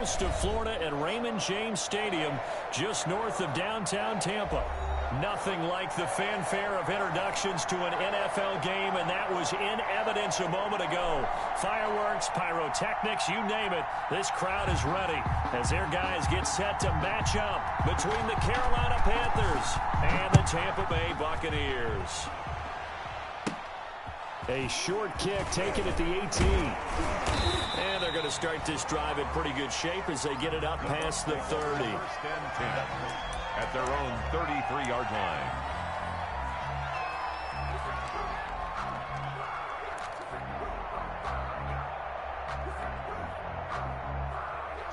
Of Florida at Raymond James Stadium, just north of downtown Tampa. Nothing like the fanfare of introductions to an NFL game, and that was in evidence a moment ago. Fireworks, pyrotechnics, you name it. This crowd is ready as their guys get set to match up between the Carolina Panthers and the Tampa Bay Buccaneers. A short kick taken at the 18. And they're going to start this drive in pretty good shape as they get it up past the 30. First and 10 at their own 33-yard line.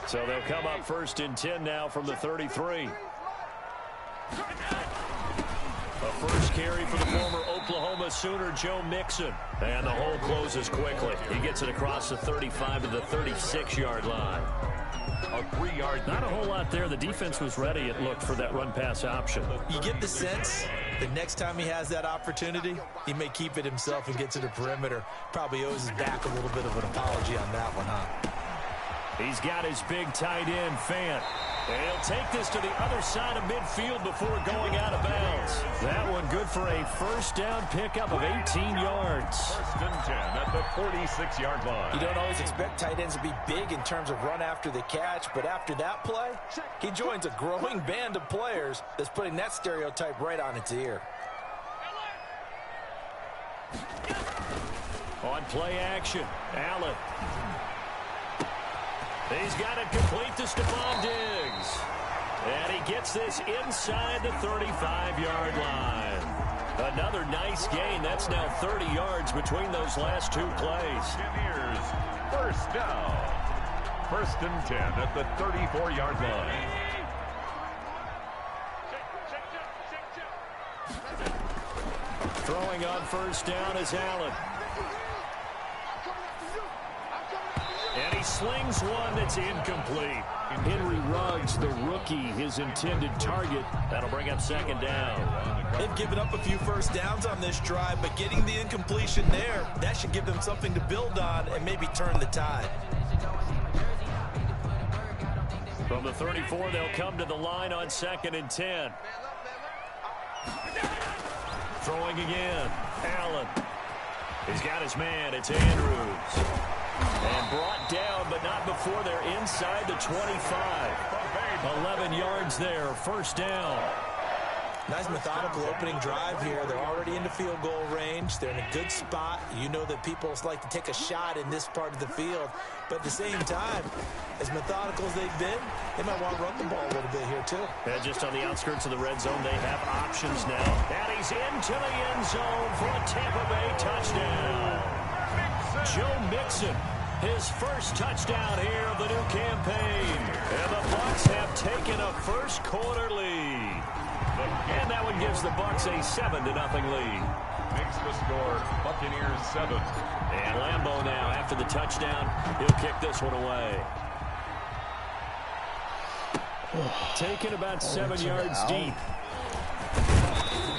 So they'll come up first and 10 now from the 33. A first carry for the former Oklahoma Sooner, Joe Mixon. And the hole closes quickly. He gets it across the 35 to the 36-yard line. A 3-yard. Not a whole lot there. The defense was ready, it looked, for that run-pass option. You get the sense the next time he has that opportunity, he may keep it himself and get to the perimeter. Probably owes his back a little bit of an apology on that one, huh? He's got his big tight end, Fant. And he'll take this to the other side of midfield before going out of bounds. That one good for a first down pickup of 18 yards. First and 10 at the 46-yard line. You don't always expect tight ends to be big in terms of run after the catch, but after that play, he joins a growing band of players that's putting that stereotype right on its ear. On play action, Allen. He's got it complete to Stephon Diggs. And he gets this inside the 35-yard line. Another nice gain. That's now 30 yards between those last two plays. Buccaneers, first down. First and 10 at the 34-yard line. Throwing on first down is Allen. And he slings one that's incomplete. Henry Ruggs, the rookie, his intended target. That'll bring up second down. They've given up a few first downs on this drive, but getting the incompletion there, that should give them something to build on and maybe turn the tide. From the 34, they'll come to the line on second and 10. Throwing again. Allen. He's got his man. It's Andrews. And brought down, but not before they're inside the 25. 11 yards there, first down. Nice methodical opening drive here. They're already into field goal range. They're in a good spot. You know that people like to take a shot in this part of the field. But at the same time, as methodical as they've been, they might want to run the ball a little bit here too. And just on the outskirts of the red zone, they have options now. And he's into the end zone for a Tampa Bay touchdown. Joe Mixon, his first touchdown here of the new campaign. And the Bucs have taken a first quarter lead. And that one gives the Bucs a 7-0 lead. Makes the score Buccaneers 7. And Lambeau now, after the touchdown, he'll kick this one away. Taken about 7 yards deep.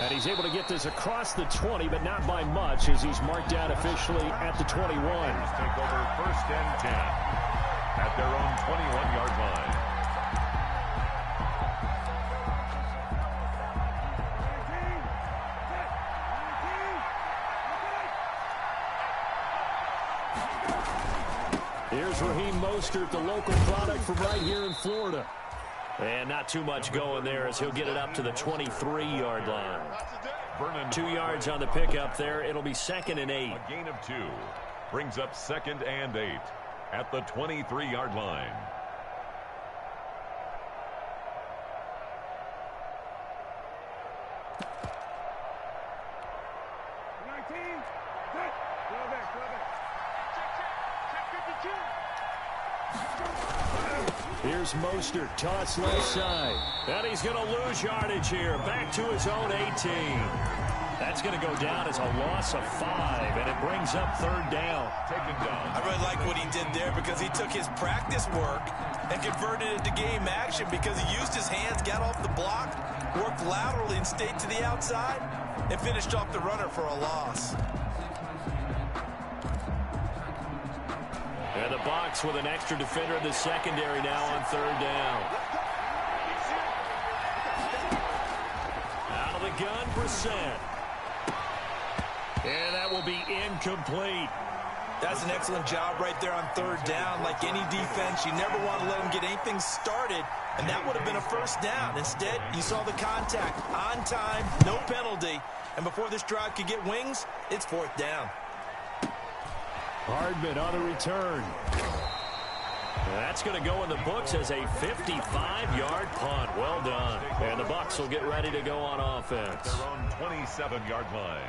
And he's able to get this across the 20, but not by much, as he's marked out officially at the 21. Take over first and 10 at their own 21-yard line. Here's Raheem Mostert, the local product from right here in Florida. And not too much going there as he'll get it up to the 23-yard line. 2 yards on the pickup there. It'll be second and 8. A gain of 2 brings up second and 8 at the 23-yard line. Here's Mostert, toss left side. And he's going to lose yardage here. Back to his own 18. That's going to go down as a loss of 5, and it brings up third down. Taken down. I really like what he did there because he took his practice work and converted it to game action because he used his hands, got off the block, worked laterally and stayed to the outside, and finished off the runner for a loss. And the the Bucs with an extra defender in the secondary now on third down. Out of the gun, Brissett. And that will be incomplete. That's an excellent job right there on third down. Like any defense, you never want to let them get anything started, and that would have been a first down. Instead, you saw the contact on time, no penalty, and before this drive could get wings, it's fourth down. Hardman on the return. That's going to go in the books as a 55-yard punt. Well done. And the Bucs will get ready to go on offense. Their own 27-yard line.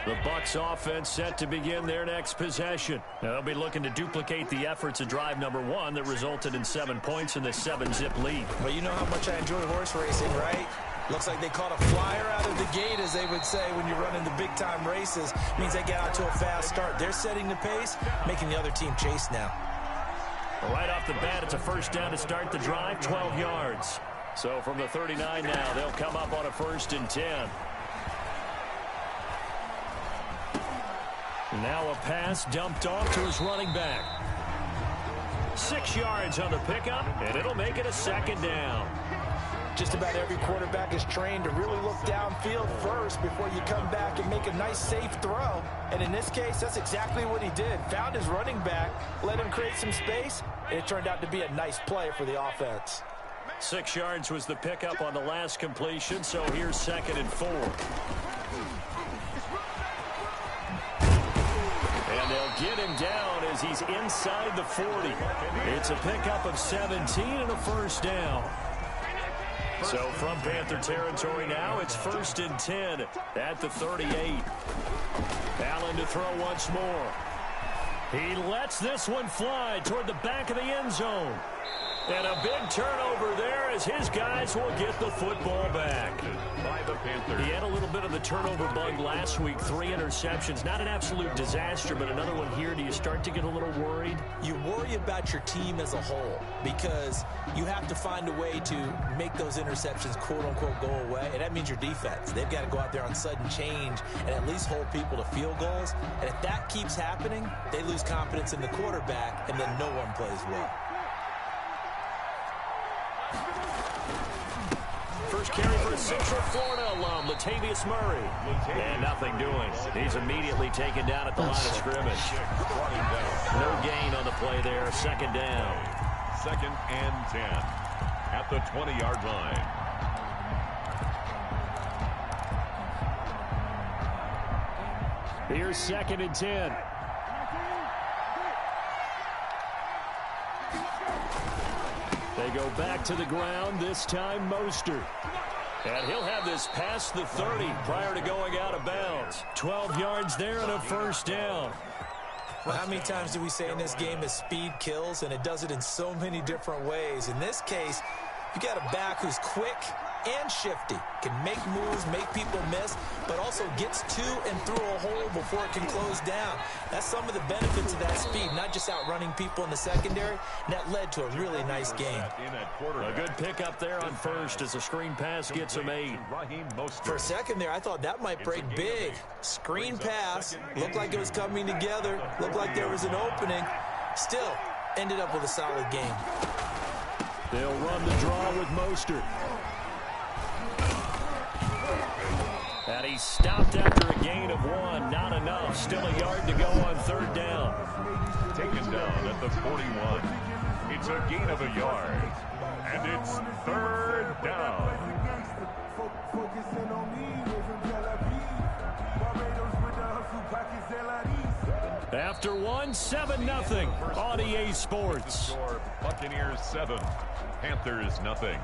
The Bucs offense set to begin their next possession. Now, they'll be looking to duplicate the efforts of drive number 1 that resulted in 7 points in the 7-zip lead. Well, you know how much I enjoy horse racing, right? Looks like they caught a flyer out of the gate, as they would say when you're running the big-time races. Means they get out to a fast start. They're setting the pace, making the other team chase now. Right off the bat, it's a first down to start the drive, 12 yards. So from the 39 now, they'll come up on a 1st and 10. Now a pass dumped off to his running back. 6 yards on the pickup, and it'll make it a 2nd down. Just about every quarterback is trained to really look downfield first before you come back and make a nice, safe throw. And in this case, that's exactly what he did. Found his running back, let him create some space, and it turned out to be a nice play for the offense. 6 yards was the pickup on the last completion, so here's 2nd and 4. And they'll get him down as he's inside the 40. It's a pickup of 17 and a 1st down. So from Panther territory now, it's 1st and 10 at the 38. Allen to throw once more. He lets this one fly toward the back of the end zone. And a big turnover there as his guys will get the football back. By the Panthers. He had a little bit of the turnover bug last week. 3 interceptions. Not an absolute disaster, but another one here. Do you start to get a little worried? You worry about your team as a whole because you have to find a way to make those interceptions, quote-unquote, go away. And that means your defense. They've got to go out there on sudden change and at least hold people to field goals. And if that keeps happening, they lose confidence in the quarterback, and then no one plays well. First carry for a Central Florida alum, Latavius Murray. And nothing doing. He's immediately taken down at the line of scrimmage. No gain on the play there. 2nd down. 2nd and 10 at the 20-yard line. Here's 2nd and 10. They go back to the ground, this time Mostert. And he'll have this past the 30 prior to going out of bounds. 12 yards there and a 1st down. Well, how many times do we say in this game that speed kills, and it does it in so many different ways? In this case, you got a back who's quick and shifty, can make moves, make people miss, but also gets to and through a hole before it can close down. That's some of the benefits of that speed, not just outrunning people in the secondary, and that led to a really nice game. A good pickup there on 1st as a screen pass gets him 8. For a second there, I thought that might break big. Screen pass, looked like it was coming together, looked like there was an opening. Still, ended up with a solid game. They'll run the draw with Mostert. And he stopped after a gain of 1. Not enough. Still a yard to go on 3rd down. Taken down at the 41. It's a gain of a yard. And it's 3rd down. After 1, 7-0 on EA Sports. Buccaneers 7, Panthers nothing.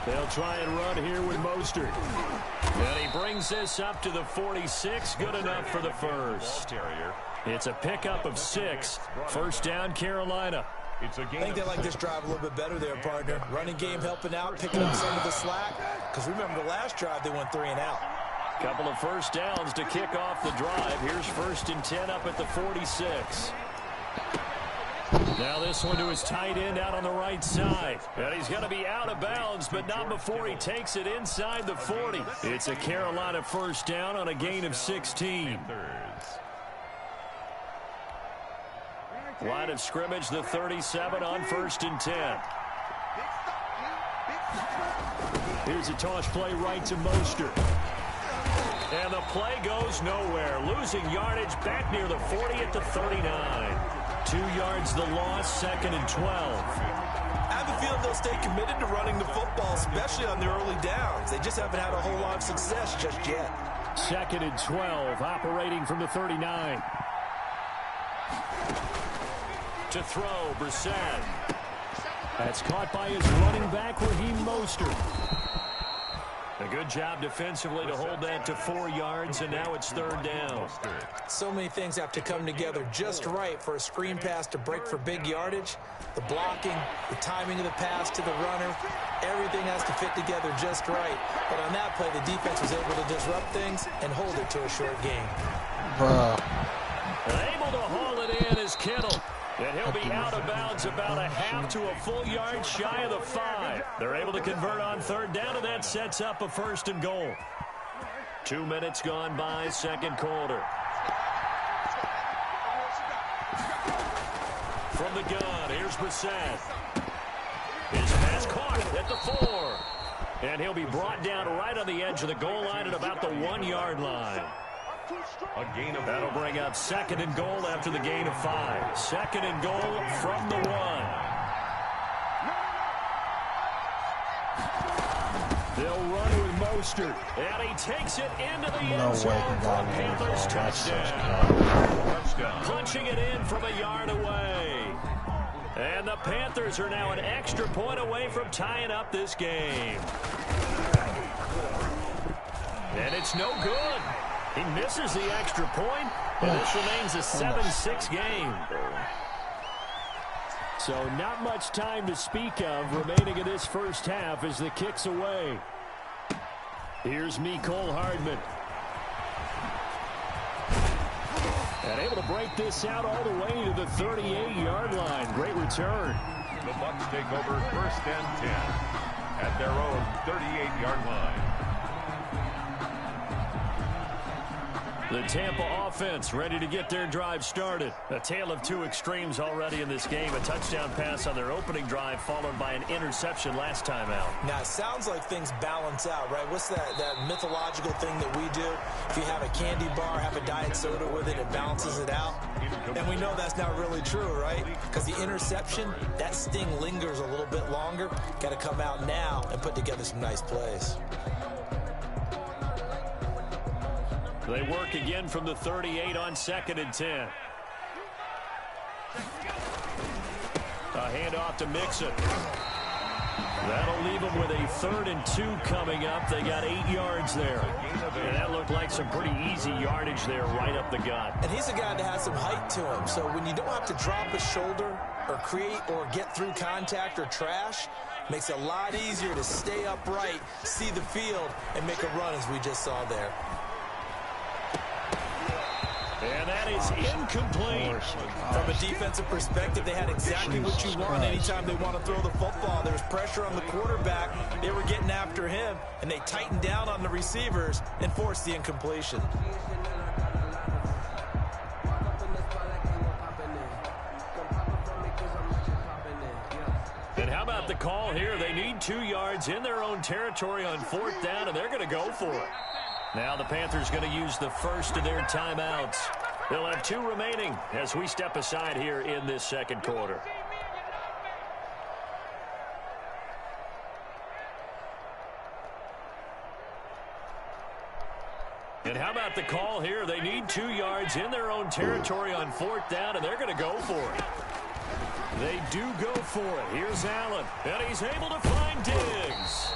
They'll try and run here with Mostert. And he brings this up to the 46. Good enough for the 1st. It's a pickup of 6. 1st down, Carolina. I think they like this drive a little bit better there, partner. Running game helping out, picking up some of the slack. Because remember, the last drive they went 3 and out. Couple of 1st downs to kick off the drive. Here's 1st and 10 up at the 46. Now this one to his tight end out on the right side. And he's going to be out of bounds, but not before he takes it inside the 40. It's a Carolina first down on a gain of 16. Line of scrimmage, the 37 on 1st and 10. Here's a toss play right to Mostert. And the play goes nowhere. Losing yardage back near the 40 at the 39. 2 yards the loss, 2nd and 12. I have a feeling they'll stay committed to running the football, especially on the early downs. They just haven't had a whole lot of success just yet. 2nd and 12, operating from the 39. To throw, Brissett. That's caught by his running back, Raheem Mostert. A good job defensively to hold that to 4 yards, and now it's 3rd down. So many things have to come together just right for a screen pass to break for big yardage. The blocking, the timing of the pass to the runner, everything has to fit together just right. But on that play, the defense was able to disrupt things and hold it to a short gain. Able to haul it in is Kittle. And he'll be out of bounds about a half to a full yard shy of the 5. They're able to convert on 3rd down, and that sets up a 1st and goal. 2 minutes gone by, 2nd quarter. From the gun, here's Brissett. His pass caught at the 4. And he'll be brought down right on the edge of the goal line at about the 1 yard line. That'll bring up 2nd and goal after the gain of 5. 2nd and goal from the 1. They'll run with Mostert, and he takes it into the end zone for a Panthers touchdown. Punching it in from a yard away. And the Panthers are now an extra point away from tying up this game. And it's no good. He misses the extra point, and this remains a 7-6 game. So not much time to speak of remaining in this first half as the kick's away. Here's Mecole Hardman. And able to break this out all the way to the 38-yard line. Great return. The Bucs take over 1st and 10 at their own 38-yard line. The Tampa offense ready to get their drive started. A tale of 2 extremes already in this game. A touchdown pass on their opening drive followed by an interception last time out. Now, it sounds like things balance out, right? What's that mythological thing that we do? If you have a candy bar, have a diet soda with it, it balances it out. And we know that's not really true, right? Because the interception, that sting lingers a little bit longer. Got to come out now and put together some nice plays. They work again from the 38 on 2nd and 10. A handoff to Mixon. That'll leave them with a 3rd and 2 coming up. They got 8 yards there. And that looked like some pretty easy yardage there right up the gut. And he's a guy that has some height to him. So when you don't have to drop a shoulder or create or get through contact or trash, makes it a lot easier to stay upright, see the field, and make a run as we just saw there. And that is incomplete. From a defensive perspective, they had exactly what you want anytime they want to throw the football. There was pressure on the quarterback. They were getting after him, and they tightened down on the receivers and forced the incompletion. And how about the call here? They need 2 yards in their own territory on 4th down, and they're going to go for it. Now the Panthers going to use the first of their timeouts. They'll have 2 remaining as we step aside here in this 2nd quarter. And how about the call here? They need 2 yards in their own territory on 4th down, and they're going to go for it. They do go for it. Here's Allen, and he's able to find Diggs.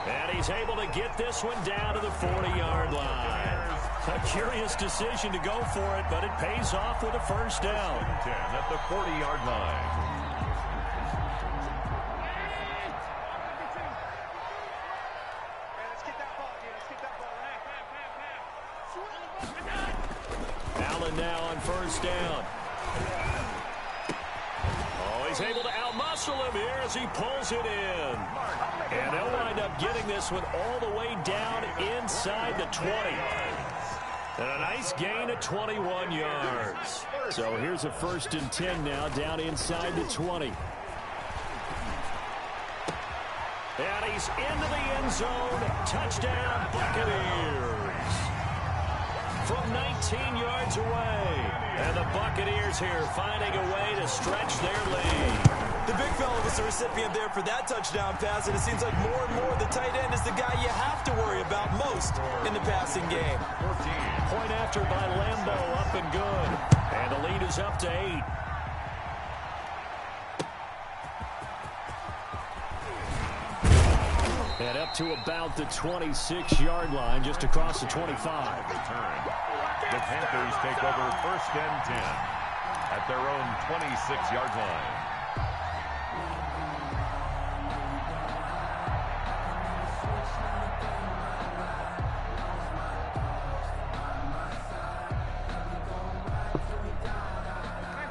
And he's able to get this one down to the 40-yard line. A curious decision to go for it, but it pays off with a 1st down. 10 at the 40-yard line. Allen now on 1st down. able to outmuscle him here as he pulls it in. And they'll wind up getting this one all the way down inside the 20. And a nice gain of 21 yards. So here's a 1st and 10 now down inside the 20. And he's into the end zone. Touchdown, Buccaneers. From 19 yards away. And the Buccaneers here finding a way to stretch their lead. The big fella was the recipient there for that touchdown pass, and it seems like more and more the tight end is the guy you have to worry about most in the passing game. 14. Point after by Lambo, up and good. And the lead is up to 8. And up to about the 26-yard line, just across the 25. The Panthers take over 1st and 10 at their own 26-yard line.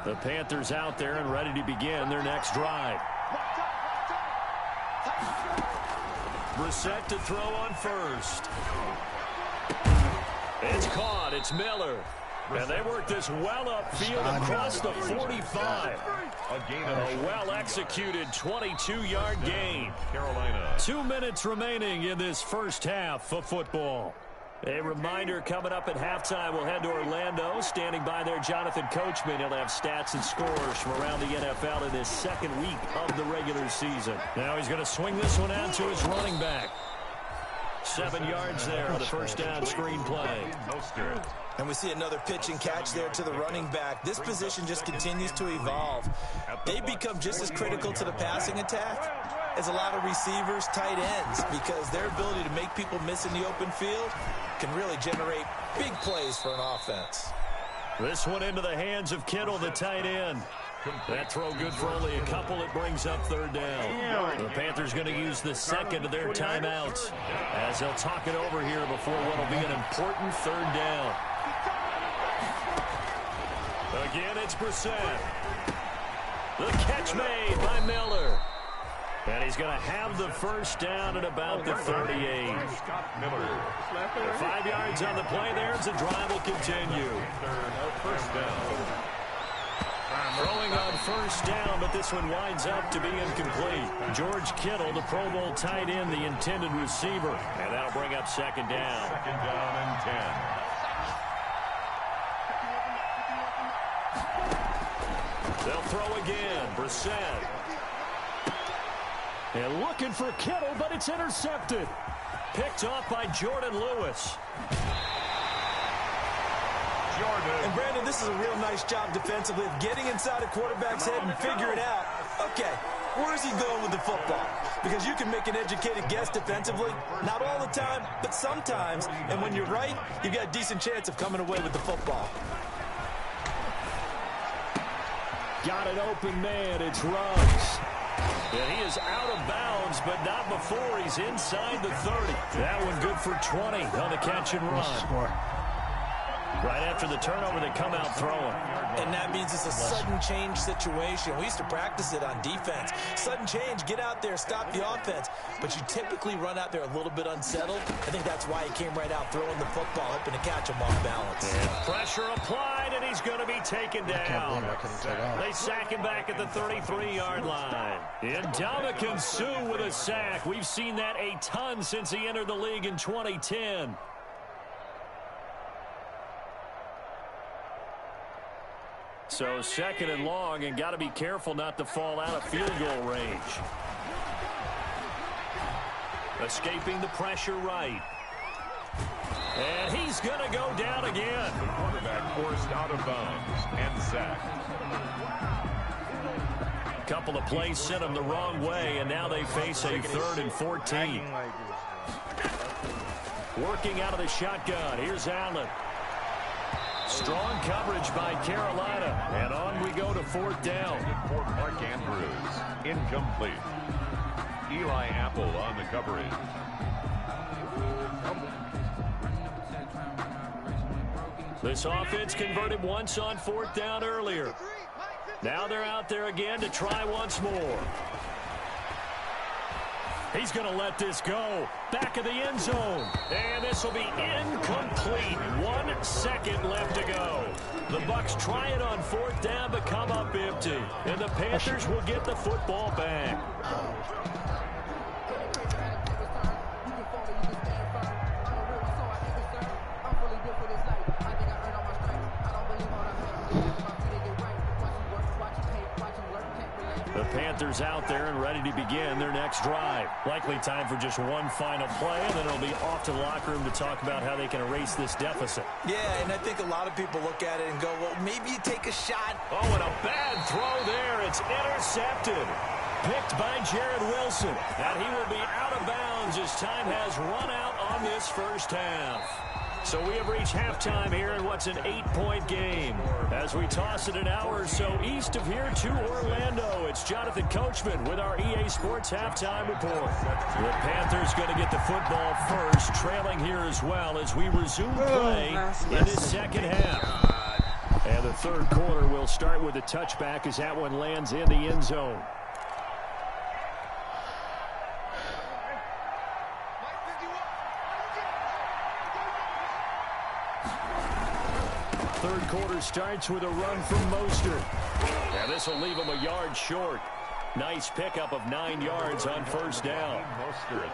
The Panthers out there and ready to begin their next drive. Brissett to throw on first. It's caught. It's Miller. And they work this well upfield across the 45. A well-executed 22-yard gain. Carolina. 2 minutes remaining in this first half of football. A reminder, coming up at halftime, we'll head to Orlando. Standing by there, Jonathan Coachman. He'll have stats and scores from around the NFL in his 2nd week of the regular season. Now he's going to swing this one out to his running back. 7 yards there on the first down screen play. And we see another pitch and catch there to the running back. This position just continues to evolve. They become just as critical to the passing attack as a lot of receivers, tight ends, because their ability to make people miss in the open field can really generate big plays for an offense. This one into the hands of Kittle, the tight end. That throw good for only a couple. It brings up 3rd down. The Panthers going to use the 2nd of their timeouts as they'll talk it over here before what will be an important 3rd down. Again, it's Brissett. The catch made by Miller. And he's going to have the first down at about the 38. 5 yards on the play there as the drive will continue. First down. Throwing on first down, but this one winds up to be incomplete. George Kittle, the Pro Bowl tight end, the intended receiver. And that'll bring up 2nd down. 2nd down and 10. They'll throw again. Brissett. And looking for Kittle, but it's intercepted. Picked off by Jordan Lewis. And Brandon, this is a real nice job defensively of getting inside a quarterback's head and figuring out, okay, where's he going with the football? Because you can make an educated guess defensively, not all the time, but sometimes. And when you're right, you've got a decent chance of coming away with the football. Got an open man. It's Ruggs. And he is out of bounds, but not before he's inside the 30. That one good for 20 on the catch and run. Right after the turnover, they come out throwing. And that means it's a sudden change situation. We used to practice it on defense. Sudden change, get out there, stop the offense. But you typically run out there a little bit unsettled. I think that's why he came right out throwing the football, hoping to catch him off balance. And pressure applied, and he's going to be taken down. They sack him back at the 33-yard line. And Ndamukong Suh with a sack. We've seen that a ton since he entered the league in 2010. So 2nd and long, and got to be careful not to fall out of field goal range. Escaping the pressure right. And he's going to go down again. The quarterback forced out of bounds and sacked. Couple of plays sent him the wrong way, and now they face a 3rd and 14. Working out of the shotgun. Here's Allen. Strong coverage by Carolina. And on we go to 4th down. For Mark Andrews. Incomplete. Eli Apple on the coverage. This offense converted once on 4th down earlier. Now they're out there again to try once more. He's going to let this go. Back of the end zone. And this will be incomplete. 1 second left to go. The Bucs try it on 4th down, but come up empty. And the Panthers will get the football back. The Panthers out there and ready to begin their next drive. Likely time for just one final play, and then it'll be off to the locker room to talk about how they can erase this deficit. Yeah, and I think a lot of people look at it and go, well, maybe you take a shot. Oh, and a bad throw there. It's intercepted. Picked by Jared Wilson. And he will be out of bounds as time has run out on this first half. So we have reached halftime here in what's an 8-point game. As we toss it an hour or so east of here to Orlando, it's Jonathan Coachman with our EA Sports Halftime Report. The Panthers going to get the football first, trailing here as well as we resume play in this second half. And the third quarter will start with a touchback as that one lands in the end zone. Third quarter starts with a run from Mostert. And this will leave him a yard short. Nice pickup of 9 yards on first down.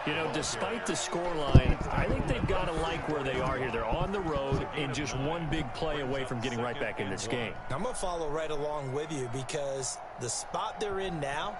You know, despite the scoreline, I think they've got to like where they are here. They're on the road and just one big play away from getting right back in this game. I'm going to follow right along with you because the spot they're in now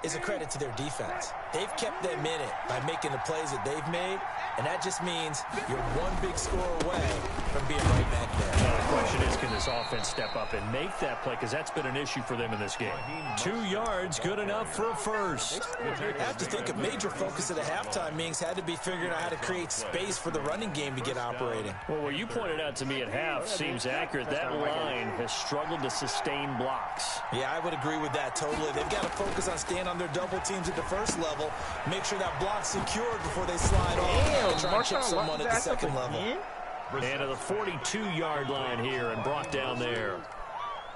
is a credit to their defense. They've kept them in it by making the plays that they've made, and that just means you're one big score away from being right back there. Now the question is, can this offense step up and make that play? Because that's been an issue for them in this game. 2 yards, good enough for a first. I have to think a major focus of the halftime meetings had to be figuring out how to create space for the running game to get operating. Well, what you pointed out to me at half seems accurate. That line has struggled to sustain blocks. Yeah, I would agree with that totally. They've got to focus on staying on their double teams at the first level, make sure that block's secured before they slide off and try and chip someone at the second level. And to the 42-yard line here and brought down there.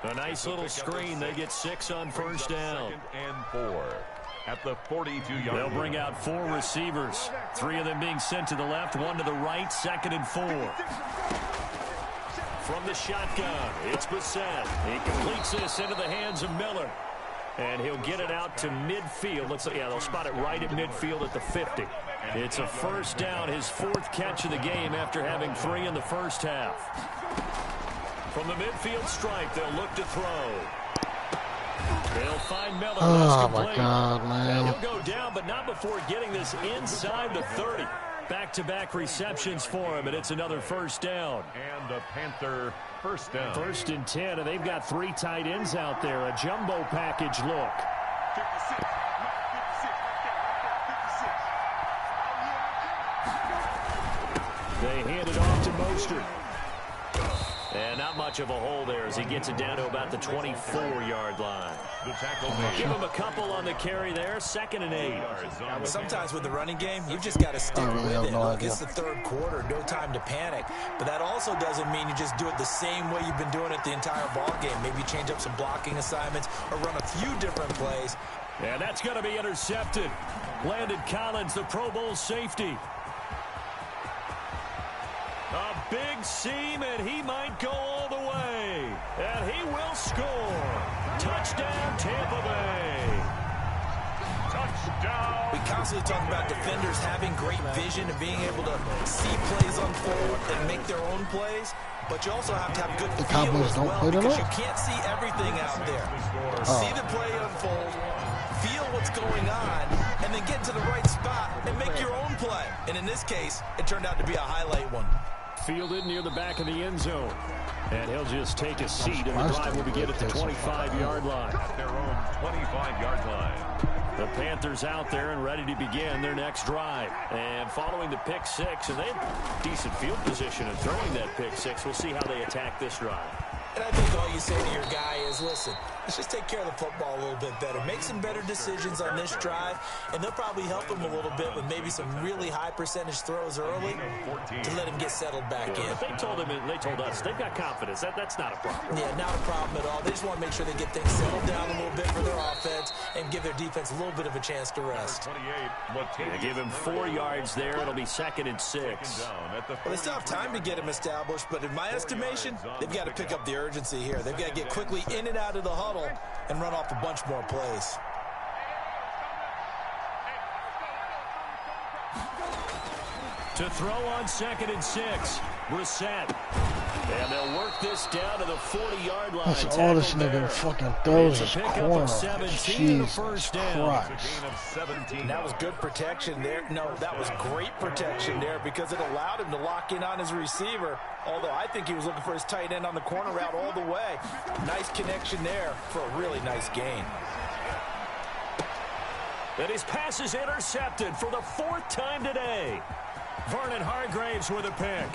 A nice little screen. They get 6 on first down. And 4 at the 42-yard line. They'll bring out 4 receivers. 3 of them being sent to the left, 1 to the right, 2nd and 4. From the shotgun, it's Bissett. He completes this into the hands of Miller. And he'll get it out to midfield. Looks like, yeah, they'll spot it right at midfield at the 50. It's a first down, his 4th catch of the game after having 3 in the first half. From the midfield stripe, they'll look to throw. They'll find Miller. Oh, my God, man. And he'll go down, but not before getting this inside the 30. Back-to-back receptions for him, and it's another first down. And the Panther first down. 1st and 10, and they've got 3 tight ends out there. A jumbo package look. They hand it off to Mostert. And not much of a hole there as he gets it down to about the 24-yard line. The tackle made. Give him a couple on the carry there. 2nd and 8. Sometimes with the running game, you've just got to stick with it. Look, it's the third quarter, no time to panic. But that also doesn't mean you just do it the same way you've been doing it the entire ball game. Maybe change up some blocking assignments or run a few different plays. And that's going to be intercepted. Landon Collins, the Pro Bowl safety. A big seam, and he might go all the way. And he will score. Touchdown, Tampa Bay. Touchdown. We constantly talk about defenders having great vision and being able to see plays unfold and make their own plays. But you also have to have good feel as well because you can't see everything out there. See the play unfold, feel what's going on, and then get to the right spot and make your own play. And in this case, it turned out to be a highlight one. Fielded near the back of the end zone. And he'll just take a seat, and the drive will begin at the 25-yard line. At their own 25-yard line. The Panthers out there and ready to begin their next drive. And following the pick 6, and they have decent field position in throwing that pick 6. We'll see how they attack this drive. And I think all you say to your guy is, listen, let's just take care of the football a little bit better. Make some better decisions on this drive, and they'll probably help him a little bit with maybe some really high percentage throws early to let him get settled back in. They told us they've got confidence. That's not a problem. Yeah, not a problem at all. They just want to make sure they get things settled down a little bit for their offense and give their defense a little bit of a chance to rest. They give him 4 yards there. It'll be 2nd and 6. Well, they still have time to get him established, but in my estimation, they've got to pick up the urgency here. They've got to get quickly in and out of the huddle and run off a bunch more plays. To throw on 2nd and 6, Brissett. And they'll work this down to the 40-yard line. That's all this nigga fucking throws is corner. Jesus Christ. And that was good protection there. No, that was great protection there because it allowed him to lock in on his receiver. Although I think he was looking for his tight end on the corner route all the way. Nice connection there for a really nice gain. And his pass is intercepted for the 4th time today. Vernon Hargraves with a pick.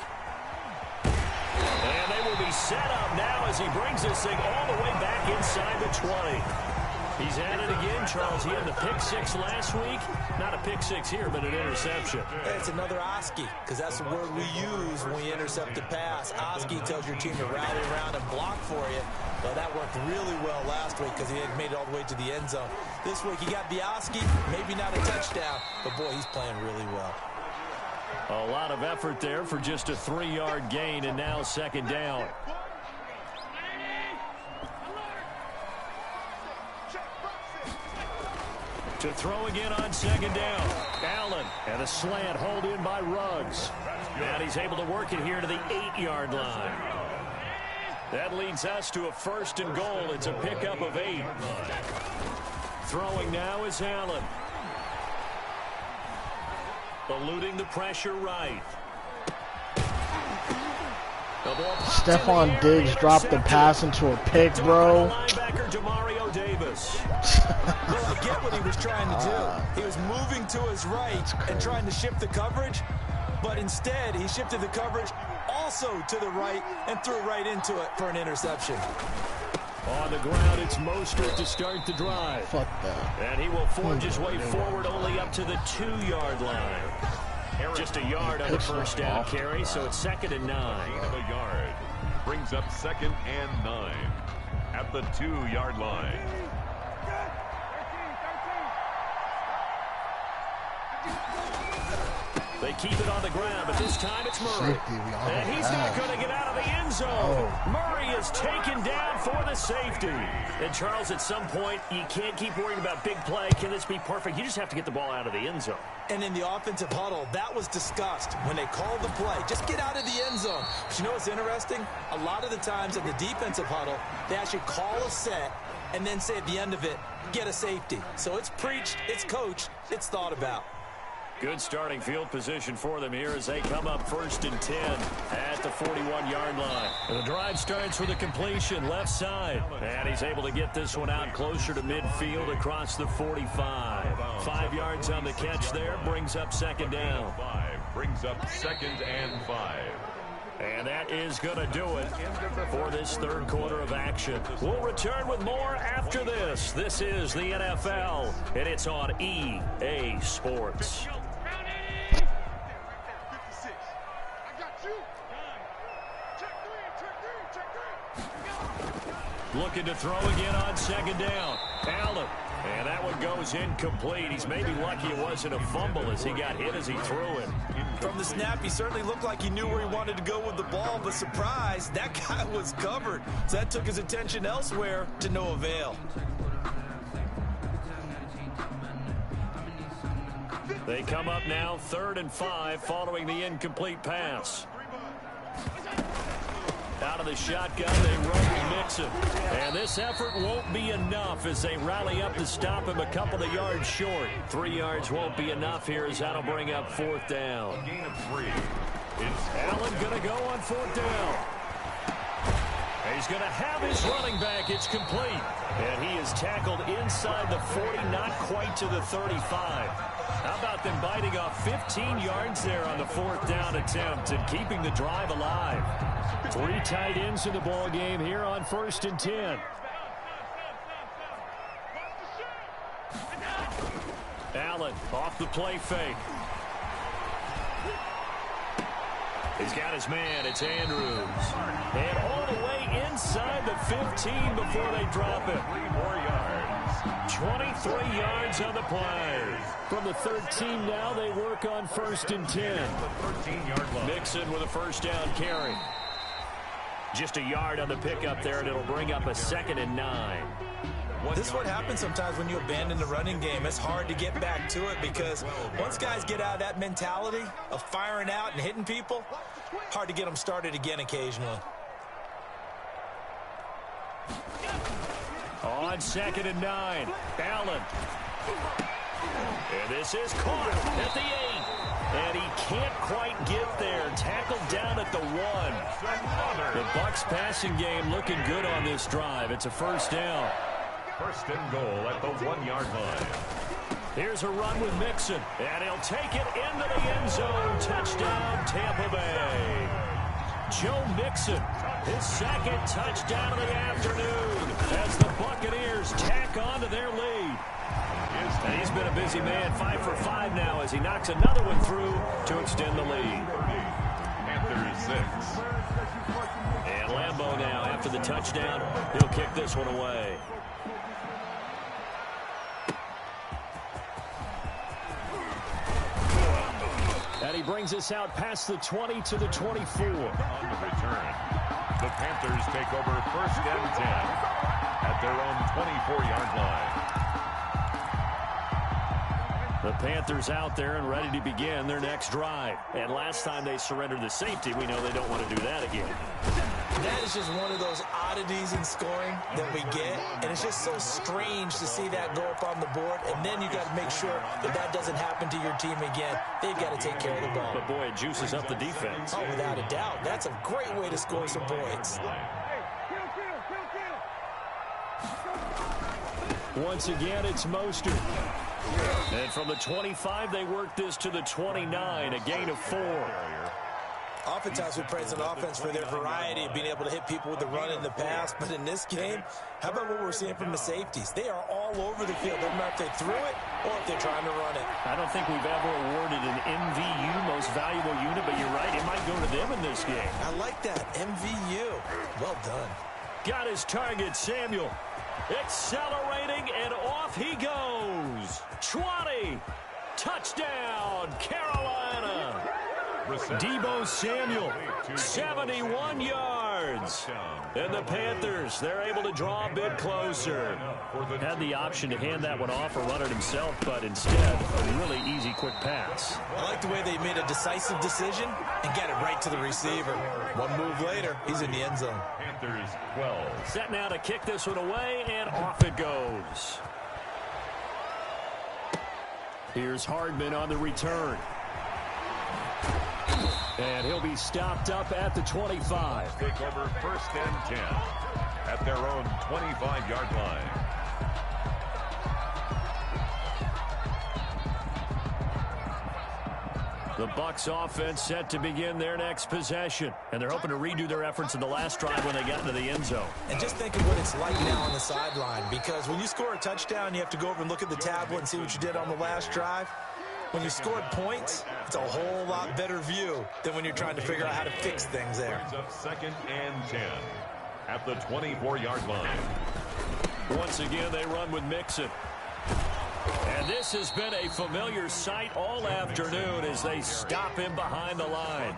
And they will be set up now as he brings this thing all the way back inside the 20. He's at it again, Charles. He had the pick 6 last week. Not a pick 6 here, but an interception. It's another Oski, because that's the word we use when we intercept the pass. Oski tells your team to rally around and block for you. Well, that worked really well last week because he had made it all the way to the end zone. This week he got the Oski, maybe not a touchdown, but boy, he's playing really well. A lot of effort there for just a 3-yard gain, and now 2nd down. To throw again on 2nd down. Allen and a slant hold in by Ruggs. And he's able to work it here to the 8-yard line. That leads us to a 1st and goal. It's a pickup of 8. Throwing now is Allen. Eluding the pressure right. Stephon Diggs dropped the pass into a pick, bro. Linebacker Demario Davis. Well, I get what he was trying to do. He was moving to his right and trying to shift the coverage, but instead he shifted the coverage also to the right and threw right into it for an interception. On the ground, it's Mostert to start the drive. Fuck that. And he will forge his way forward only up to the 2-yard line. Just a yard on the 1st down carry, so it's 2nd and 9. A yard brings up 2nd and 9 at the 2-yard line. They keep it on the ground, but this time it's Murray. And he's not going to get out of the end zone. Murray is taken down for the safety. And, Charles, at some point, you can't keep worrying about big play. Can this be perfect? You just have to get the ball out of the end zone. And in the offensive huddle, that was discussed when they called the play. Just get out of the end zone. But you know what's interesting? A lot of the times in the defensive huddle, they actually call a set and then say at the end of it, get a safety. So it's preached, it's coached, it's thought about. Good starting field position for them here as they come up 1st and 10 at the 41-yard line. And the drive starts with a completion left side. And he's able to get this one out closer to midfield across the 45. 5 yards on the catch there, brings up 2nd down. Brings up 2nd and 5. And that is going to do it for this 3rd quarter of action. We'll return with more after this. This is the NFL, and it's on EA Sports. Looking to throw again on 2nd down. Allen. And that one goes incomplete. He's maybe lucky it wasn't a fumble as he got hit as he threw it. From the snap, he certainly looked like he knew where he wanted to go with the ball, but surprise, that guy was covered. So that took his attention elsewhere to no avail. They come up now 3rd and 5 following the incomplete pass. Out of the shotgun, they run with Mixon. And this effort won't be enough as they rally up to stop him a couple of yards short. 3 yards won't be enough here as that'll bring up 4th down. A gain of 3. Allen going to go on 4th down. He's going to have his running back. It's complete. And he is tackled inside the 40, not quite to the 35. How about them biting off 15 yards there on the 4th down attempt and keeping the drive alive? 3 tight ends in the ball game here on 1st and 10. Allen off the play fake. He's got his man. It's Andrews. And all the way inside the 15 before they drop it. 3 more yards. 23 yards on the play. From the 13 now, they work on 1st and 10. 13-yard line. Mixon with a 1st down carry. Just a yard on the pickup there, and it'll bring up a 2nd and 9. This is what happens sometimes when you abandon the running game. It's hard to get back to it because once guys get out of that mentality of firing out and hitting people, hard to get them started again occasionally. On 2nd and 9, Allen. And this is caught at the 8. And he can't quite get there. Tackled down at the 1. The Bucs passing game looking good on this drive. It's a 1st down. 1st and goal at the 1-yard line. Here's a run with Mixon. And he'll take it into the end zone. Touchdown, Tampa Bay. Joe Mixon, his 2nd touchdown of the afternoon as the Buccaneers tack on to their lead. And he's been a busy man, 5 for 5 now as he knocks another one through to extend the lead. Panthers 6. And Lambeau now, after the touchdown, he'll kick this one away. And he brings us out past the 20 to the 24. On the return, the Panthers take over 1st and 10 at their own 24-yard line. The Panthers out there and ready to begin their next drive. And last time they surrendered the safety, we know they don't want to do that again. That is just one of those oddities in scoring that we get, and it's just so strange to see that go up on the board, and then you got to make sure that that doesn't happen to your team again. They've got to take care of the ball. But boy, it juices up the defense. Oh, without a doubt. That's a great way to score some points. Once again, it's Mostert. And from the 25, they work this to the 29, a gain of 4. Oftentimes we praise an offense for their variety of being able to hit people with the run in the pass, but in this game, how about what we're seeing from the safeties? They are all over the field. Doesn't matter if they threw it or if they're trying to run it. I don't think we've ever awarded an MVU, most valuable unit, but you're right, it might go to them in this game. I like that, MVU. Well done. Got his target, Samuel. Accelerating, and off he goes. 20. Touchdown, Carolina. Deebo Samuel, 71 yards. And the Panthers, they're able to draw a bit closer. Had the option to hand that one off or run it himself, but instead, a really easy, quick pass. I like the way they made a decisive decision and got it right to the receiver. One move later, he's in the end zone. Panthers 12. Set now to kick this one away, and off it goes. Here's Hardman on the return. And he'll be stopped up at the 25. Take over 1st and 10 at their own 25-yard line. The Bucs offense set to begin their next possession. And they're hoping to redo their efforts in the last drive when they got into the end zone. And just think of what it's like now on the sideline, because when you score a touchdown, you have to go over and look at the tablet and see what you did on the last drive. When you scored points, it's a whole lot better view than when you're trying to figure out how to fix things there. Brings up 2nd and 10 at the 24-yard line. Once again, they run with Mixon. And this has been a familiar sight all afternoon as they stop him behind the line.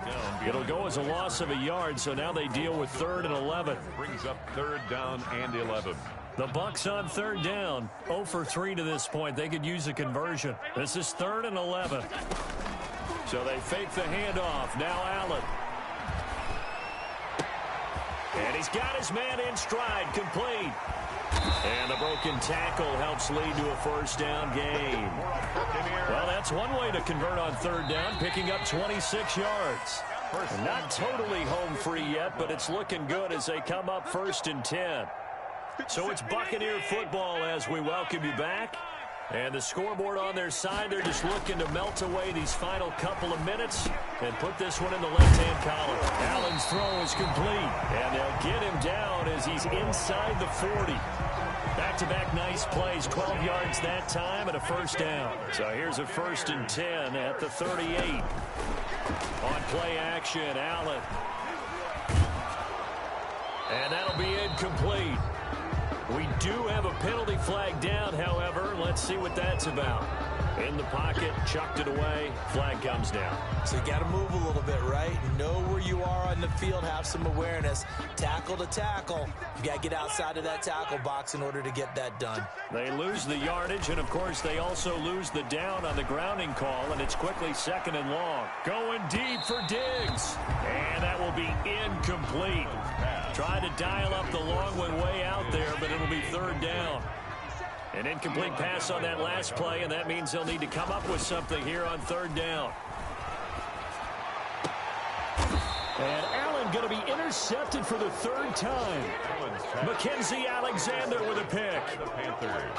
It'll go as a loss of a yard, so now they deal with 3rd and 11. Brings up 3rd down and 11. The Bucs on 3rd down, 0 for 3 to this point. They could use a conversion. This is 3rd and 11. So they fake the handoff. Now Allen. And he's got his man in stride, complete. And the broken tackle helps lead to a 1st down gain. Well, that's one way to convert on 3rd down, picking up 26 yards. Not totally home free yet, but it's looking good as they come up 1st and 10. So it's Buccaneer football as we welcome you back. And the scoreboard on their side, they're just looking to melt away these final couple of minutes and put this one in the left-hand column. Allen's throw is complete, and they'll get him down as he's inside the 40. Back-to-back nice plays, 12 yards that time and a first down. So here's a 1st and 10 at the 38. On play action, Allen. And that'll be incomplete. We do have a penalty flag down, however. Let's see what that's about. In the pocket, chucked it away, flag comes down. So you got to move a little bit, right? Know where you are on the field, have some awareness. Tackle to tackle. You got to get outside of that tackle box in order to get that done. They lose the yardage, and of course they also lose the down on the grounding call, and it's quickly 2nd and long. Going deep for Diggs, and that will be incomplete. Trying to dial up the long one way out there, but it'll be 3rd down. An incomplete pass on that last play, and that means they'll need to come up with something here on 3rd down. And Allen going to be intercepted for the 3rd time. Mackenzie Alexander with a pick.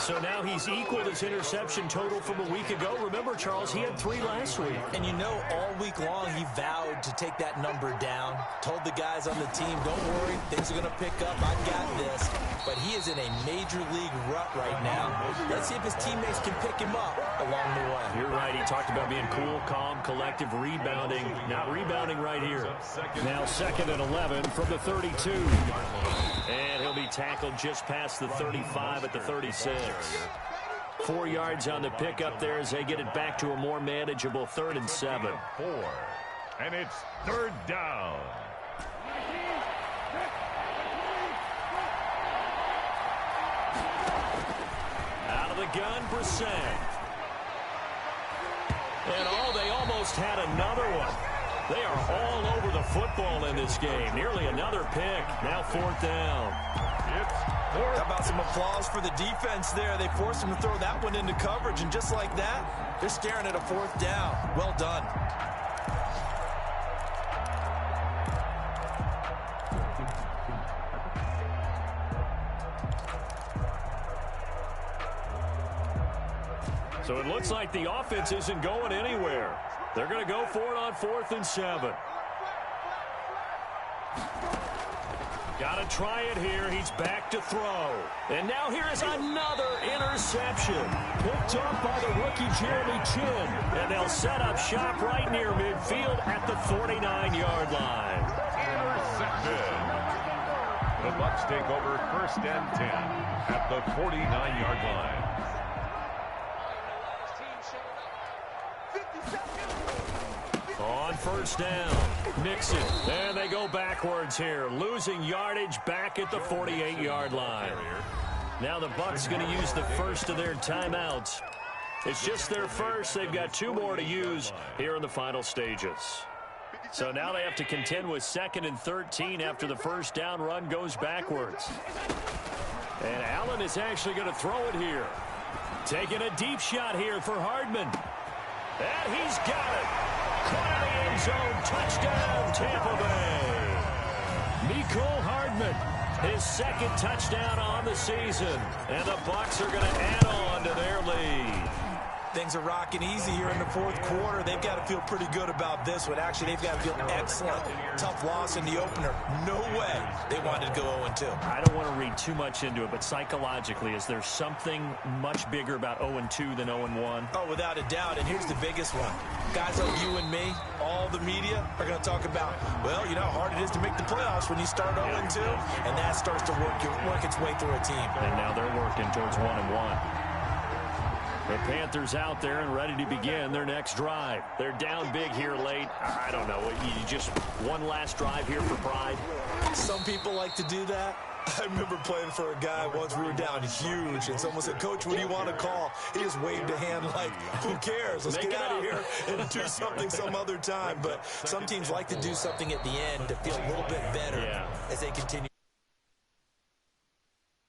So now he's equaled his interception total from a week ago. Remember, Charles, he had 3 last week. And you know, all week long he vowed to take that number down. Told the guys on the team, don't worry, things are going to pick up. I got this. But he is in a major league rut right now. Let's see if his teammates can pick him up along the way. You're right. He talked about being cool, calm, collective, rebounding. Not rebounding right here. Now 2nd and 11 from the 32. And he'll be tackled just past the 35 at the 36. 4 yards on the pickup there as they get it back to a more manageable 3rd and 7. 4. And it's 3rd down. Out of the gun, Brissett. And they almost had another one. They are all over the football in this game. Nearly another pick. Now 4th down. How about some applause for the defense there? They forced him to throw that one into coverage, and just like that, they're staring at a 4th down. Well done. So it looks like the offense isn't going anywhere. They're going to go for it on 4th and 7. Got to try it here. He's back to throw. And now here is another interception. Picked up by the rookie Jeremy Chin. And they'll set up shop right near midfield at the 49-yard line. Intercepted. The Bucs take over 1st and 10 at the 49-yard line. On 1st down, Mixon, and they go backwards here, losing yardage back at the 48-yard line. Now the Bucs going to use the first of their timeouts. It's just their first. They've got 2 more to use here in the final stages. So now they have to contend with 2nd and 13 after the 1st down run goes backwards. And Allen is actually going to throw it here. Taking a deep shot here for Hardman. And he's got it. Caught in the end zone. Touchdown, Tampa Bay. Mecole Hardman, his 2nd touchdown on the season. And the Bucs are going to add on to their lead. Things are rocking easy here in the 4th quarter. They've got to feel pretty good about this one. Actually, they've got to feel excellent. Tough loss in the opener. No way they wanted to go 0-2. I don't want to read too much into it, but psychologically, is there something much bigger about 0-2 than 0-1? Oh, without a doubt. And here's the biggest one. Guys like you and me, all the media, are going to talk about, well, you know how hard it is to make the playoffs when you start 0-2. And that starts to work its way through a team. And now they're working towards 1-1. The Panthers out there and ready to begin their next drive. They're down big here late. I don't know. You just one last drive here for pride? Some people like to do that. I remember playing for a guy once. We were down huge, and someone said, "Coach, what do you want to call?" He just waved a hand like, who cares? Let's get out of here and do something some other time. But some teams like to do something at the end to feel a little bit better as they continue.